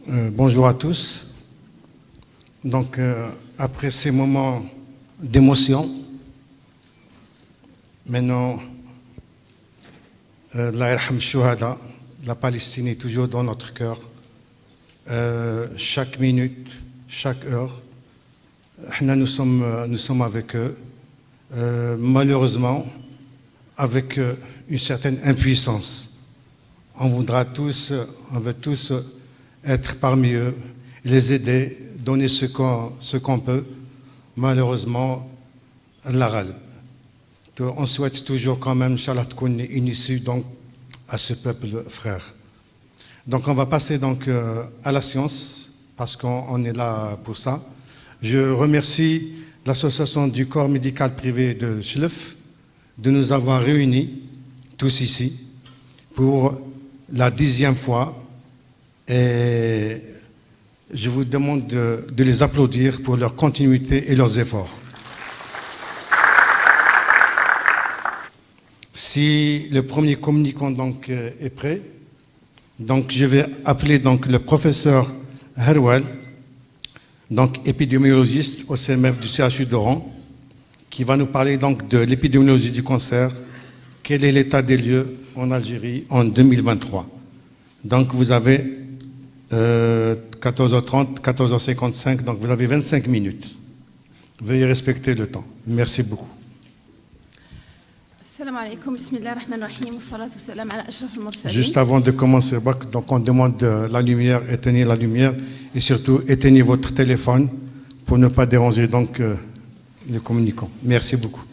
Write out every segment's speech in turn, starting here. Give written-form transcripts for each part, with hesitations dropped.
Bonjour à tous. Donc, après ces moments d'émotion, maintenant, Allah yarham shuhada, la Palestine est toujours dans notre cœur. Chaque minute, chaque heure, nous sommes avec eux. Malheureusement, avec une certaine impuissance. On veut tous être parmi eux, les aider, donner ce qu'on peut. Malheureusement, la ghalb. On souhaite toujours quand même, Inch'Allah, une issue donc, à ce peuple frère. Donc on va passer donc à la science, parce qu'on est là pour ça. Je remercie l'association du corps médical privé de Chlef de nous avoir réunis tous ici pour la 10e fois. Et je vous demande de les applaudir pour leur continuité et leurs efforts. Si le premier communicant donc est prêt, donc je vais appeler donc le professeur Herwal, donc épidémiologiste au CMF du CHU d'Oran, qui va nous parler donc de l'épidémiologie du cancer. Quel est l'état des lieux en Algérie en 2023? Donc vous avez 14h30, 14h55, donc vous avez 25 minutes. Veuillez respecter le temps. Merci beaucoup. Juste avant de commencer, donc on demande la lumière, éteignez la lumière et surtout éteignez votre téléphone pour ne pas déranger donc les communicants. Merci beaucoup.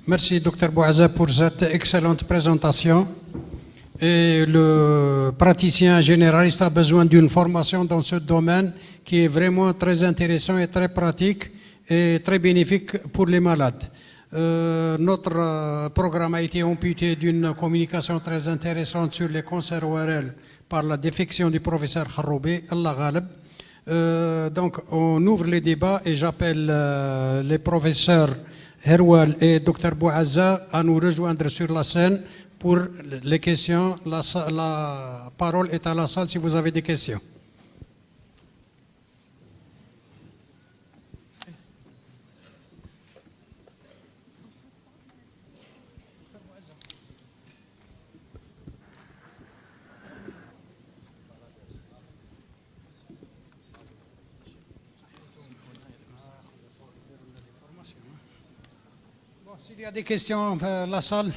Merci Dr Bouaza pour cette excellente présentation. Et le praticien généraliste a besoin d'une formation dans ce domaine qui est vraiment très intéressant et très pratique et très bénéfique pour les malades. Notre programme a été amputé d'une communication très intéressante sur les cancers ORL par la défection du professeur Kharobi, Allah Ghalib. Donc on ouvre les débats et j'appelle les professeurs Herwal et Dr Bouaza à nous rejoindre sur la scène pour les questions. La parole est à la salle si vous avez des questions. S'il y a des questions, la salle.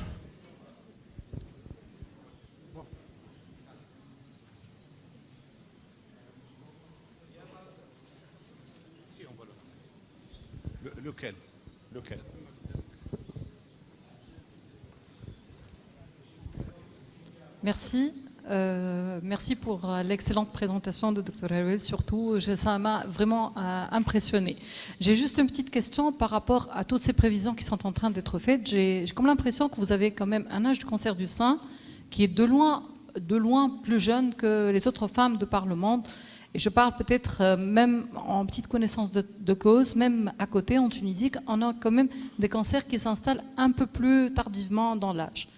Lequel? Merci. Merci pour l'excellente présentation de Dr Herwal. Surtout, ça m'a vraiment impressionné. J'ai juste une petite question par rapport à toutes ces prévisions qui sont en train d'être faites. J'ai comme l'impression que vous avez quand même un âge du cancer du sein qui est de loin plus jeune que les autres femmes de par le monde. Et je parle peut-être même en petite connaissance de cause, même à côté en Tunisie, on a quand même des cancers qui s'installent un peu plus tardivement dans l'âge.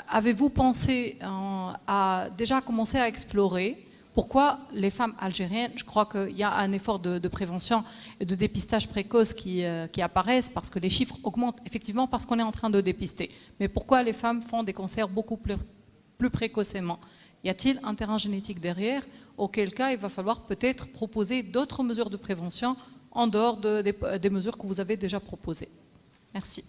Avez-vous pensé à déjà commencer à explorer pourquoi les femmes algériennes, je crois qu'il y a un effort de prévention et de dépistage précoce qui apparaissent parce que les chiffres augmentent effectivement parce qu'on est en train de dépister. Mais pourquoi les femmes font des cancers beaucoup plus précocement? Y a-t-il un terrain génétique derrière? Auquel cas, il va falloir peut-être proposer d'autres mesures de prévention en dehors des mesures que vous avez déjà proposées. Merci.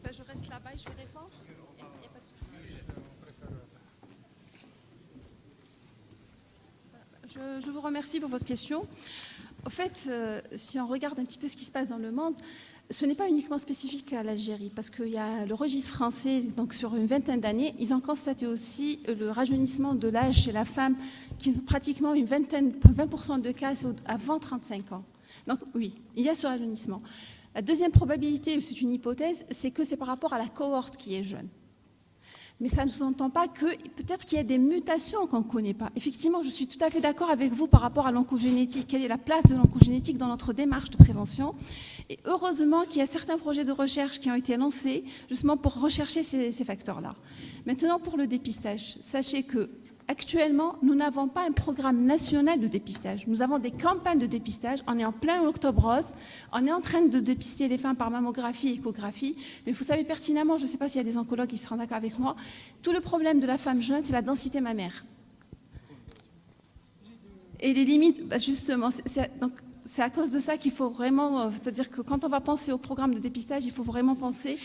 Je reste là-bas et je vais répondre. Il n'y a pas de souci. Je vous remercie pour votre question. En fait, si on regarde un petit peu ce qui se passe dans le monde, ce n'est pas uniquement spécifique à l'Algérie, parce qu'il y a le registre français, donc sur une vingtaine d'années, ils ont constaté aussi le rajeunissement de l'âge chez la femme, qui est pratiquement 20% de cas avant 35 ans. Donc oui, il y a ce rajeunissement. La deuxième probabilité, c'est une hypothèse, c'est que c'est par rapport à la cohorte qui est jeune. Mais ça ne sous-entend pas que peut-être qu'il y a des mutations qu'on ne connaît pas. Effectivement, je suis tout à fait d'accord avec vous par rapport à l'oncogénétique. Quelle est la place de l'oncogénétique dans notre démarche de prévention? Et heureusement qu'il y a certains projets de recherche qui ont été lancés justement pour rechercher ces facteurs-là. Maintenant, pour le dépistage, sachez que actuellement, nous n'avons pas un programme national de dépistage. Nous avons des campagnes de dépistage. On est en plein octobre rose. On est en train de dépister les femmes par mammographie et échographie. Mais vous savez pertinemment, je ne sais pas s'il y a des oncologues qui seront d'accord avec moi, tout le problème de la femme jeune, c'est la densité mammaire. Et les limites, justement, c'est à cause de ça qu'il faut vraiment... C'est-à-dire que quand on va penser au programme de dépistage, il faut vraiment penser...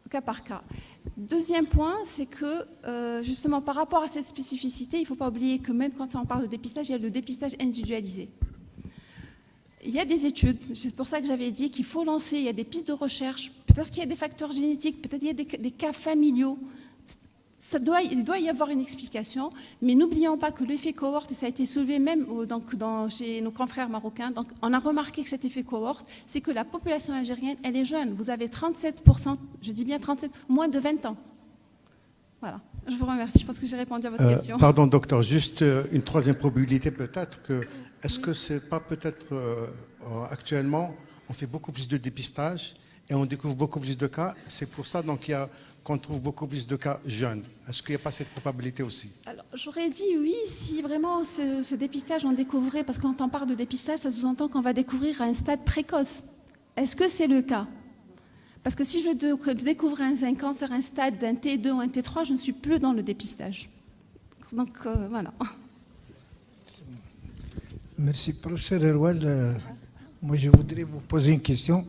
cas par cas. Deuxième point, c'est que justement par rapport à cette spécificité, il ne faut pas oublier que même quand on parle de dépistage, il y a le dépistage individualisé. Il y a des études, c'est pour ça que j'avais dit qu'il faut lancer, il y a des pistes de recherche, peut-être qu'il y a des facteurs génétiques, peut-être qu'il y a des cas familiaux. Il doit y avoir une explication, mais n'oublions pas que l'effet cohorte, et ça a été soulevé même chez nos confrères marocains, donc on a remarqué que cet effet cohorte, c'est que la population algérienne, elle est jeune. Vous avez 37%, je dis bien 37%, moins de 20 ans. Voilà, je vous remercie, je pense que j'ai répondu à votre question. Pardon, docteur, juste une troisième probabilité peut-être. Est-ce que c'est pas peut-être actuellement, on fait beaucoup plus de dépistage et on découvre beaucoup plus de cas, c'est pour ça qu'on trouve beaucoup plus de cas jeunes. Est-ce qu'il n'y a pas cette probabilité aussi? Alors, j'aurais dit oui, si vraiment ce dépistage, on découvrait, parce que quand on parle de dépistage, ça sous-entend qu'on va découvrir à un stade précoce. Est-ce que c'est le cas? Parce que si je découvre un cancer, un stade d'un T2 ou un T3, je ne suis plus dans le dépistage. Donc, voilà. Merci, professeur Erwal. Moi, je voudrais vous poser une question.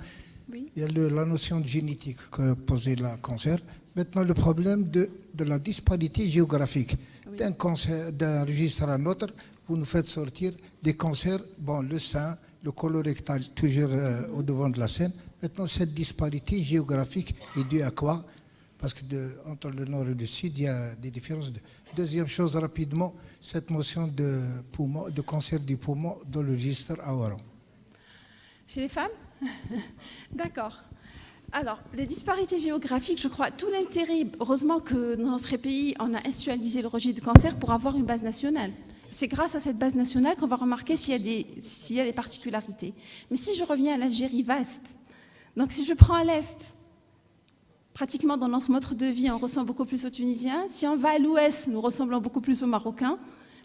Oui. Il y a la notion de génétique que posait le cancer. Maintenant, le problème de la disparité géographique. Oui. D'un registre à un autre, vous nous faites sortir des cancers, le sein, le colorectal, toujours au devant de la scène. Maintenant, cette disparité géographique est due à quoi? Parce que entre le nord et le sud, il y a des différences. Deuxième chose, rapidement, cette notion de cancer du poumon dans le registre à Oran. Chez les femmes? D'accord. Alors, les disparités géographiques, je crois, tout l'intérêt, heureusement que dans notre pays, on a institutionnalisé le registre du cancer pour avoir une base nationale. C'est grâce à cette base nationale qu'on va remarquer s'il y a des particularités. Mais si je reviens à l'Algérie vaste, donc si je prends à l'Est, pratiquement dans notre mode de vie, on ressemble beaucoup plus aux Tunisiens. Si on va à l'Ouest, nous ressemblons beaucoup plus aux Marocains.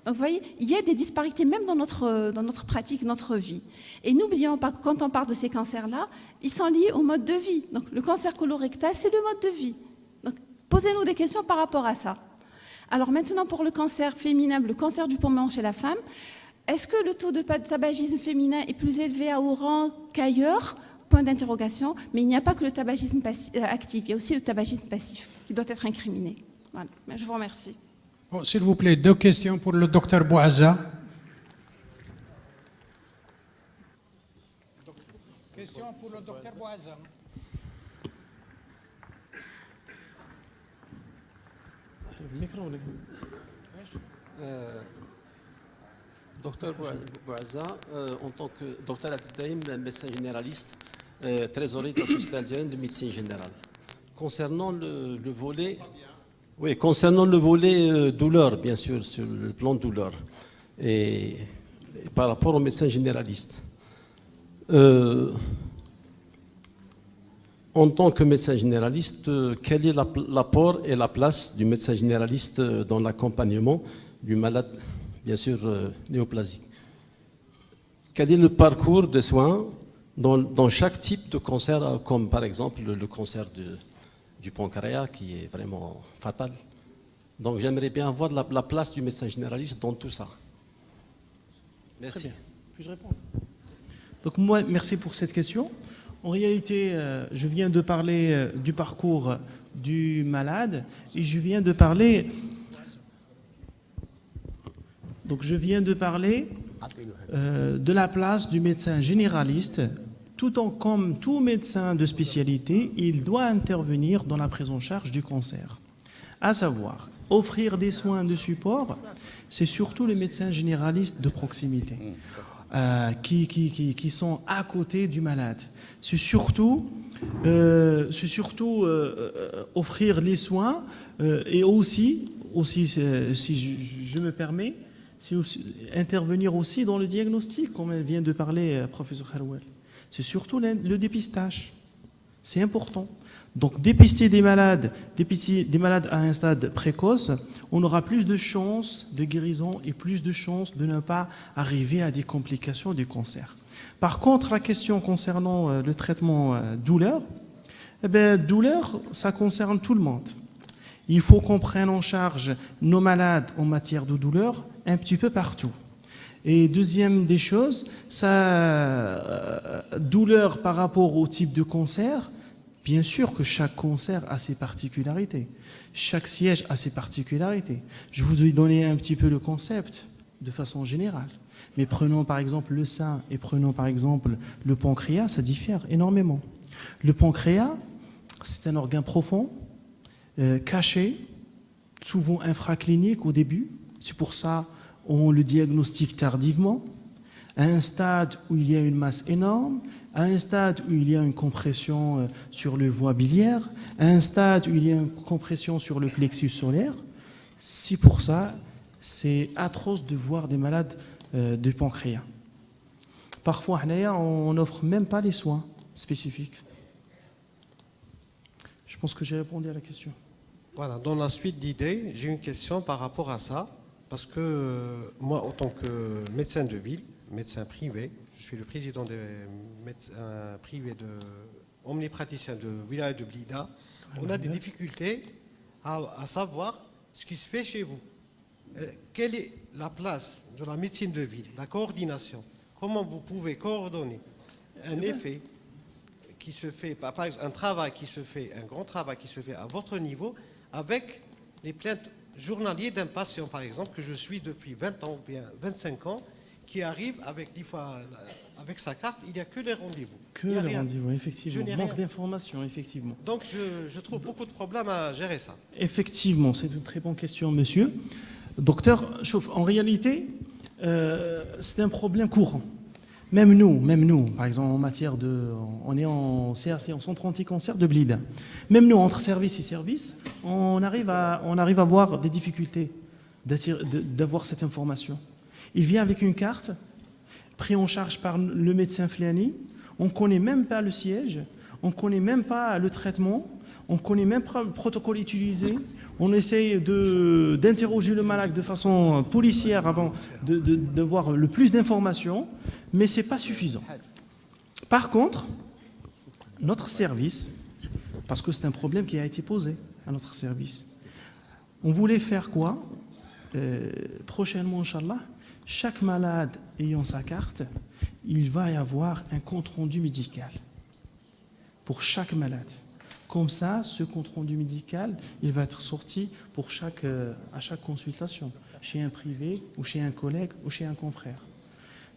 Donc vous voyez, il y a des disparités même dans notre pratique, notre vie. Et n'oublions pas que quand on parle de ces cancers-là, ils sont liés au mode de vie. Donc le cancer colorectal, c'est le mode de vie. Donc posez-nous des questions par rapport à ça. Alors maintenant pour le cancer féminin, le cancer du poumon chez la femme, est-ce que le taux de tabagisme féminin est plus élevé à Oran qu'ailleurs? Point d'interrogation. Mais il n'y a pas que le tabagisme actif, il y a aussi le tabagisme passif qui doit être incriminé. Voilà. Je vous remercie. Bon, s'il vous plaît, 2 questions pour le docteur Bouazza. Question pour le docteur Bouazza. Docteur Bouazza, en tant que docteur Abdeldaïm, médecin généraliste, trésorier de la Société algérienne de médecine générale. Concernant le volet... Oui, concernant le volet douleur, bien sûr, sur le plan douleur, et par rapport au médecin généraliste. En tant que médecin généraliste, quel est l'apport et la place du médecin généraliste dans l'accompagnement du malade, bien sûr, néoplasique? Quel est le parcours de soins dans chaque type de cancer, comme par exemple le cancer du pancréas, qui est vraiment fatal? Donc j'aimerais bien voir la place du médecin généraliste dans tout ça. Merci. Très bien. Puis-je répondre? Donc moi, merci pour cette question. En réalité, je viens de parler du parcours du malade et je viens de parler... Donc je viens de parler de la place du médecin généraliste. Comme tout médecin de spécialité, il doit intervenir dans la prise en charge du cancer. À savoir, offrir des soins de support, c'est surtout les médecins généralistes de proximité qui sont à côté du malade. C'est surtout c'est surtout offrir les soins et aussi si je me permets, c'est aussi intervenir aussi dans le diagnostic, comme elle vient de parler, professeur Kharouel. C'est surtout le dépistage. C'est important. Donc dépister des malades à un stade précoce, on aura plus de chances de guérison et plus de chances de ne pas arriver à des complications du cancer. Par contre, la question concernant le traitement douleur, douleur, ça concerne tout le monde. Il faut qu'on prenne en charge nos malades en matière de douleur un petit peu partout. Et deuxième des choses, douleur par rapport au type de cancer, bien sûr que chaque cancer a ses particularités. Chaque siège a ses particularités. Je vous ai donné un petit peu le concept de façon générale. Mais prenons par exemple le sein et prenons par exemple le pancréas, ça diffère énormément. Le pancréas, c'est un organe profond, caché, souvent infraclinique au début. C'est pour ça qu'on le diagnostique tardivement, à un stade où il y a une masse énorme, à un stade où il y a une compression sur le voie biliaire, à un stade où il y a une compression sur le plexus solaire. C'est pour ça, c'est atroce de voir des malades de pancréas. Parfois, on n'offre même pas les soins spécifiques. Je pense que j'ai répondu à la question. Voilà, dans la suite d'idées, j'ai une question par rapport à ça, parce que moi, en tant que médecin de ville, médecin privé, je suis le président des médecins privés omnipraticiens de Wilaya de Blida, on a des difficultés à savoir ce qui se fait chez vous. Quelle est la place de la médecine de ville, la coordination? Comment vous pouvez coordonner un effet qui se fait, par exemple, un travail qui se fait, un grand travail qui se fait à votre niveau, avec les plaintes journalières d'un patient, par exemple, que je suis depuis 20 ans ou bien 25 ans, qui arrive avec 10 fois, avec sa carte, il n'y a que les rendez-vous. Que les rendez-vous, effectivement. Manque d'informations, effectivement. Donc je trouve beaucoup de problèmes à gérer ça. Effectivement, c'est une très bonne question, monsieur. Docteur, en réalité, c'est un problème courant. Même nous, par exemple, en matière de... On est en CRC, en centre anti-cancer de Blida. Même nous, entre service et service, on arrive à avoir des difficultés d'avoir cette information. Il vient avec une carte, pris en charge par le médecin Fliani. On ne connaît même pas le siège, on ne connaît même pas le traitement, on ne connaît même pas le protocole utilisé. On essaye d'interroger le malade de façon policière avant d'avoir le plus d'informations, mais ce n'est pas suffisant. Par contre, notre service, parce que c'est un problème qui a été posé à notre service, on voulait faire quoi? Prochainement, Inch'Allah, chaque malade ayant sa carte, il va y avoir un compte-rendu médical pour chaque malade. Comme ça, ce compte-rendu médical, il va être sorti pour à chaque consultation, chez un privé ou chez un collègue ou chez un confrère.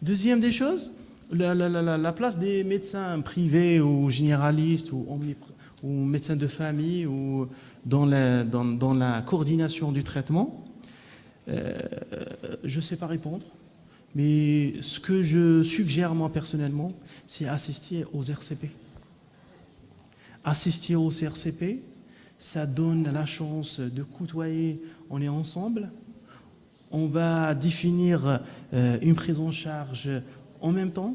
Deuxième des choses, la place des médecins privés ou généralistes ou médecins de famille ou dans la coordination du traitement. Je ne sais pas répondre, mais ce que je suggère moi personnellement, c'est assister aux RCP. Assister aux CRCP, ça donne la chance de côtoyer, on est ensemble, on va définir une prise en charge en même temps.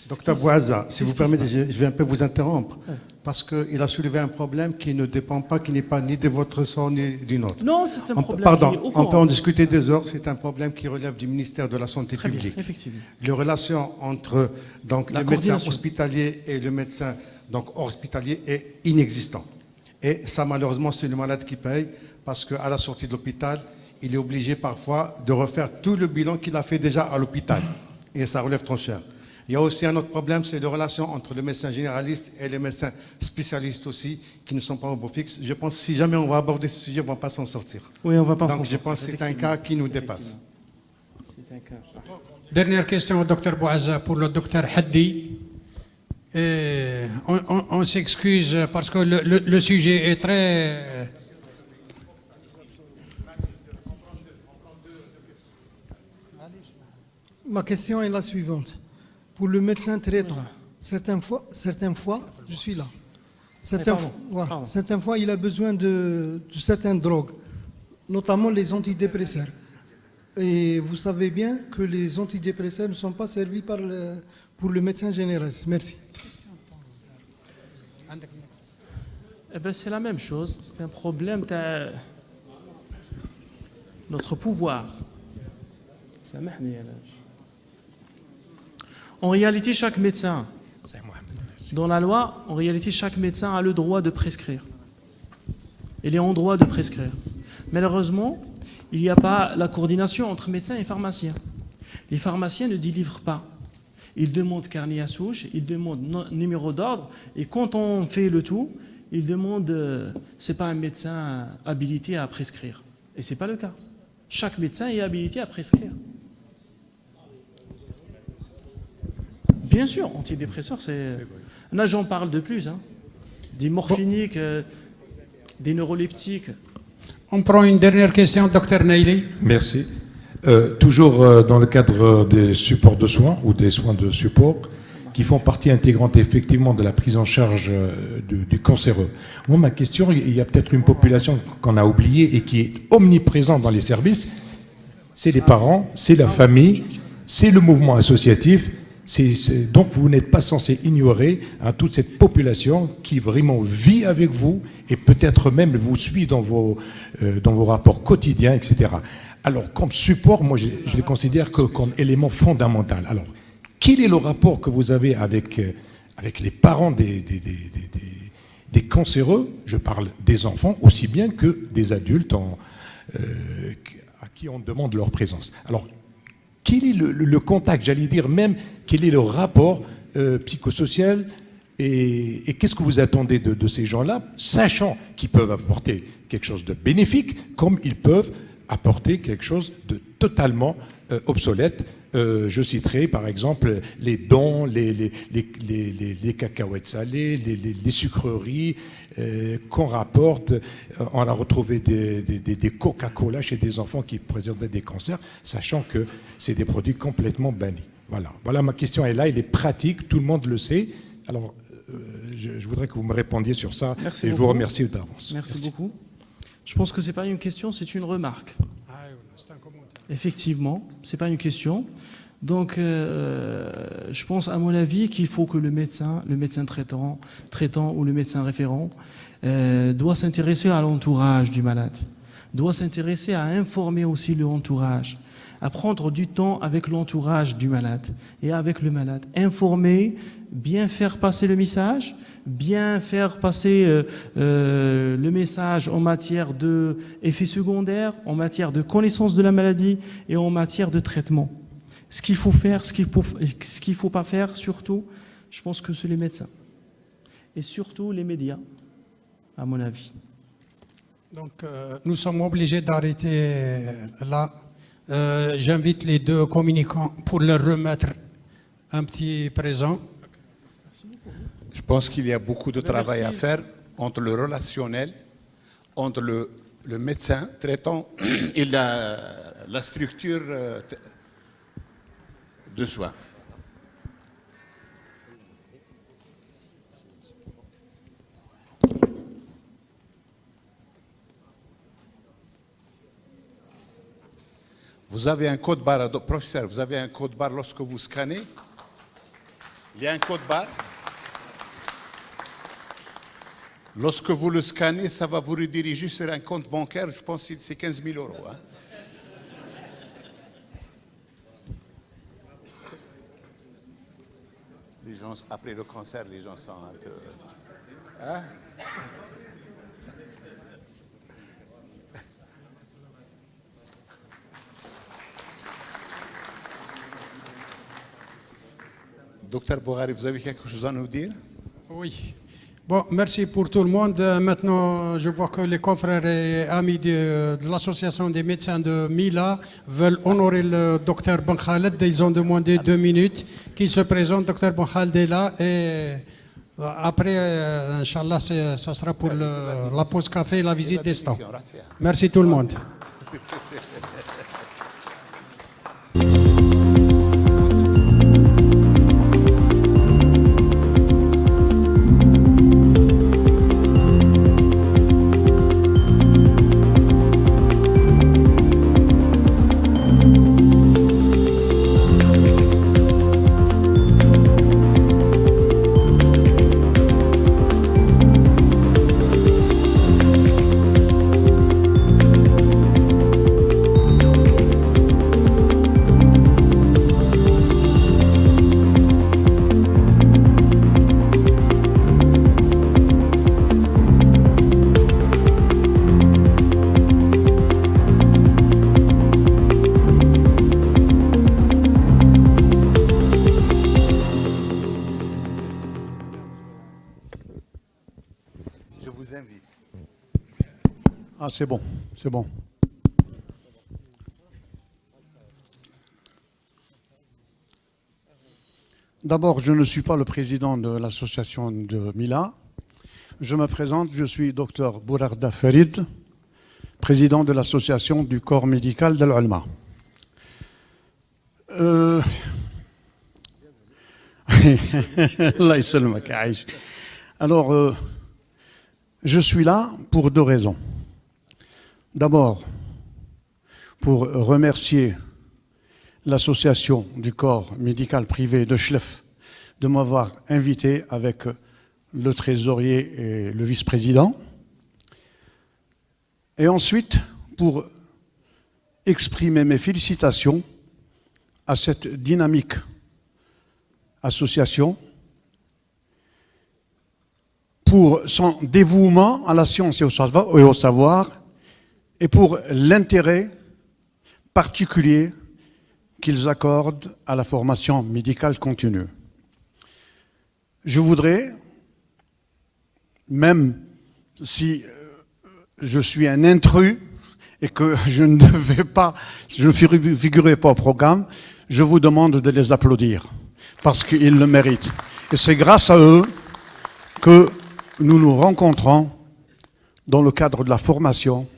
Docteur Bouaza, si vous permettez, je vais un peu vous interrompre, parce qu'il a soulevé un problème qui ne dépend pas, qui n'est pas ni de votre sort ni du nôtre. Non, c'est un problème. Pardon, on peut en discuter des heures, c'est un problème qui relève du ministère de la Santé publique. Bien, effectivement. Les relations entre le médecin hospitalier et le médecin hors hospitalier est inexistant. Et ça, malheureusement, c'est le malade qui paye, parce qu'à la sortie de l'hôpital, il est obligé parfois de refaire tout le bilan qu'il a fait déjà à l'hôpital. Et ça relève trop cher. Il y a aussi un autre problème, c'est les relations entre le médecin généraliste et les médecins spécialistes aussi, qui ne sont pas au beau fixe. Je pense que si jamais on va aborder ce sujet, on ne va pas s'en sortir. Oui, on va pas s'en sortir. Donc je pense que c'est un cas qui nous dépasse. C'est un cas, ça. Dernière question au docteur Bouaza pour le docteur Haddi. On s'excuse parce que le sujet est très... Ma question est la suivante. Pour le médecin traitant, Certaines fois, je suis là. Pardon. Certaines fois, il a besoin de certaines drogues, notamment les antidépresseurs. Et vous savez bien que les antidépresseurs ne sont pas servis pour le médecin généraliste. Merci. Eh ben, c'est la même chose. C'est un problème de notre pouvoir. En réalité, chaque médecin, dans la loi, en réalité, chaque médecin a le droit de prescrire. Il est en droit de prescrire. Malheureusement, il n'y a pas la coordination entre médecins et pharmaciens. Les pharmaciens ne délivrent pas. Ils demandent carnet à souche, ils demandent numéro d'ordre, et quand on fait le tout, ils demandent c'est pas un médecin habilité à prescrire. Et c'est pas le cas. Chaque médecin est habilité à prescrire. Bien sûr, antidépresseurs, c'est... Là, j'en parle de plus. Hein. Des morphiniques, des neuroleptiques. On prend une dernière question, Dr Naili. Merci. Toujours dans le cadre des supports de soins ou des soins de support qui font partie intégrante effectivement de la prise en charge du cancéreux. Moi, ma question, il y a peut-être une population qu'on a oubliée et qui est omniprésente dans les services, c'est les parents, c'est la famille, c'est le mouvement associatif. Donc vous n'êtes pas censé ignorer toute cette population qui vraiment vit avec vous et peut-être même vous suit dans vos rapports quotidiens, etc. Alors comme support, moi je les considère comme élément fondamental. Alors quel est le rapport que vous avez avec les parents des cancéreux? Je parle des enfants aussi bien que des adultes à qui on demande leur présence. Alors quel est le contact, j'allais dire même, quel est le rapport psychosocial et qu'est-ce que vous attendez de ces gens-là, sachant qu'ils peuvent apporter quelque chose de bénéfique, comme ils peuvent apporter quelque chose de totalement obsolète. Je citerai par exemple les dons, les cacahuètes salées, les sucreries qu'on rapporte. On a retrouvé des Coca-Cola chez des enfants qui présentaient des cancers, sachant que c'est des produits complètement bannis. Voilà, ma question est là, elle est pratique, tout le monde le sait. Alors, je voudrais que vous me répondiez sur ça. Merci et beaucoup. Je vous remercie d'avance. Merci beaucoup. Je pense que ce n'est pas une question, c'est une remarque. C'est un commentaire. Effectivement, ce n'est pas une question. Donc, je pense, à mon avis, qu'il faut que le médecin traitant ou le médecin référent doit s'intéresser à l'entourage du malade, doit s'intéresser à informer aussi l'entourage, à prendre du temps avec l'entourage du malade et avec le malade. Informer, bien faire passer le message, bien faire passer le message en matière d'effets secondaires, en matière de connaissance de la maladie et en matière de traitement. Ce qu'il faut faire, ce qu'il faut pas faire, surtout, je pense que c'est les médecins. Et surtout les médias, à mon avis. Donc, nous sommes obligés d'arrêter là. J'invite les deux communicants pour leur remettre un petit présent. Je pense qu'il y a beaucoup de travail à faire entre le relationnel, entre le médecin traitant et la structure de soins. Vous avez un code barre, professeur, vous avez un code barre lorsque vous scannez. Il y a un code barre. Lorsque vous le scannez, ça va vous rediriger sur un compte bancaire, je pense que c'est 15 000 euros. Hein. Les gens, après le cancer, les gens sont un peu... Hein? Docteur Boghari, vous avez quelque chose à nous dire? Oui. Bon, merci pour tout le monde. Maintenant, je vois que les confrères et amis de l'association des médecins de Mila veulent honorer le docteur Ben Khaled. Ils ont demandé 2 minutes qu'il se présente. Docteur Ben Khaled est là. Et après, Inch'Allah, ça sera pour la pause café et la visite des stands. Merci tout le monde. c'est bon, c'est bon. D'abord, je ne suis pas le président de l'association de Mila. Je me présente, je suis docteur Bourarda Farid, président de l'association du corps médical d'Al-Ulma. Alors, je suis là pour deux raisons. D'abord, pour remercier l'association du corps médical privé de Chlef de m'avoir invité avec le trésorier et le vice-président. Et ensuite, pour exprimer mes félicitations à cette dynamique association pour son dévouement à la science et au savoir et pour l'intérêt particulier qu'ils accordent à la formation médicale continue. Je voudrais, même si je suis un intrus et que je ne figurais pas au programme, je vous demande de les applaudir parce qu'ils le méritent. Et c'est grâce à eux que nous nous rencontrons dans le cadre de la formation,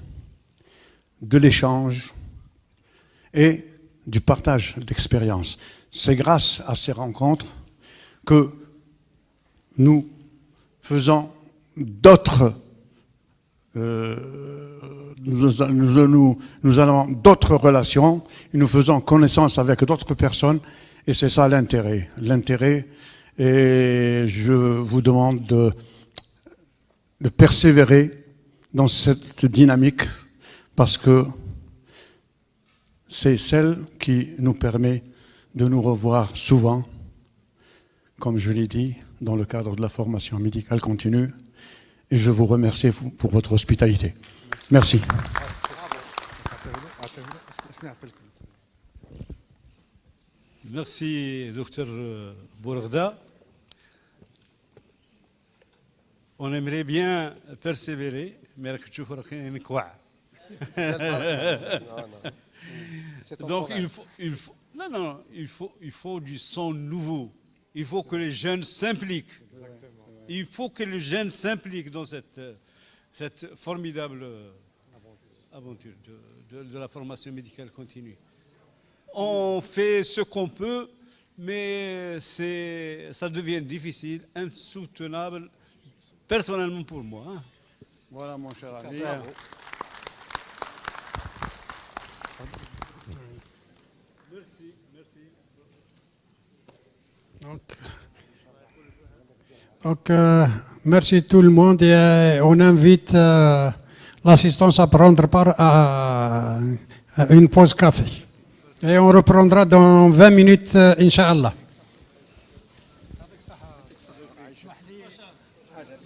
de l'échange et du partage d'expériences. C'est grâce à ces rencontres que nous faisons d'autres, nous avons d'autres relations, et nous faisons connaissance avec d'autres personnes, et c'est ça l'intérêt. L'intérêt, et je vous demande de persévérer dans cette dynamique, parce que c'est celle qui nous permet de nous revoir souvent, comme je l'ai dit, dans le cadre de la formation médicale continue. Et je vous remercie pour votre hospitalité. Merci. Merci, docteur Bourarda. On aimerait bien persévérer, mais tu feras une quoi. Donc il faut du sang nouveau. Il faut que les jeunes s'impliquent. Il faut que les jeunes s'impliquent dans cette formidable aventure de la formation médicale continue. On fait ce qu'on peut, mais ça devient difficile, insoutenable, personnellement pour moi. Hein. Voilà mon cher ami. Donc, merci tout le monde et on invite l'assistance à prendre part à une pause café. Et on reprendra dans 20 minutes, Inch'Allah.